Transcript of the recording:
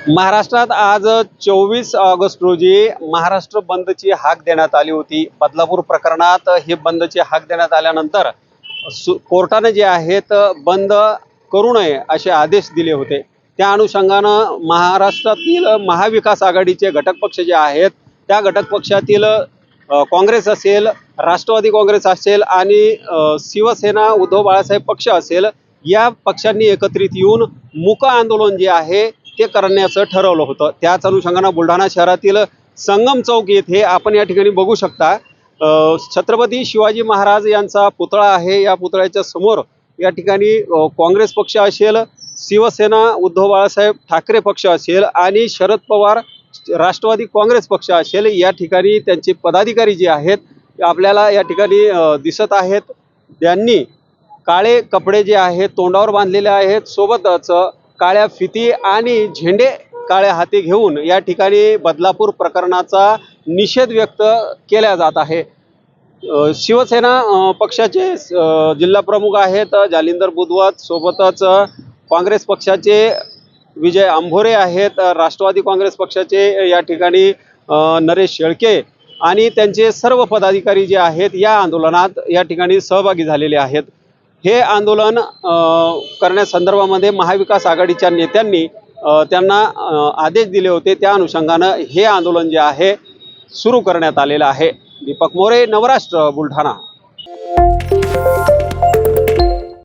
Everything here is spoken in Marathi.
महाराष्ट्रात आज 24 ऑगस्ट रोजी महाराष्ट्र बंदची हाक देण्यात आली होती। बदलापूर प्रकरणात हे बंदची हाक देण्यात आल्यानंतर कोर्टाने जे आहेत बंद करू नये असे आदेश दिले होते। त्या अनुषंगानं महाराष्ट्रातील महाविकास आघाडीचे घटक पक्ष जे आहेत त्या घटक पक्षातील काँग्रेस असेल, राष्ट्रवादी काँग्रेस असेल आणि शिवसेना उद्धव बाळासाहेब पक्ष असेल, या पक्षांनी एकत्रित येऊन मूक आंदोलन जे आहे ते करण्याचं ठरवलं होतं। त्याच अनुषंगानं बुलढाणा शहरातील संगम चौक येथे आपण या ठिकाणी बघू शकता छत्रपती शिवाजी महाराज यांचा पुतळा आहे। या पुतळ्याच्या समोर या ठिकाणी काँग्रेस पक्ष असेल, शिवसेना उद्धव बाळासाहेब ठाकरे पक्ष असेल आणि शरद पवार राष्ट्रवादी काँग्रेस पक्ष असेल, या ठिकाणी त्यांचे पदाधिकारी जे आहेत आपल्याला या ठिकाणी दिसत आहेत। त्यांनी काळे कपडे जे आहेत तोंडावर बांधलेले आहेत, सोबतच काळ्या फिती आणि झेंडे काळ्या हाती घेऊन या ठिकाणी बदलापूर प्रकरणाचा निषेध व्यक्त केला जात आहे। शिवसेना पक्षाचे जिल्हा प्रमुख आहेत जालिंदर बुधवत, सोबतच काँग्रेस पक्षाचे विजय अंभोरे आहेत, राष्ट्रवादी काँग्रेस पक्षाचे या ठिकाणी नरेश शेळके आणि त्यांचे सर्व पदाधिकारी जे आहेत या आंदोलनात या ठिकाणी सहभागी झालेले आहेत। हे आंदोलन करण्यासंदर्भामध्ये महाविकास आघाडीच्या नेत्यांनी त्यांना आदेश दिले होते। त्या अनुषंगानं हे आंदोलन जे आहे सुरू करण्यात आलेलं आहे। दीपक मोरे, नवराष्ट्र, बुलढाणा।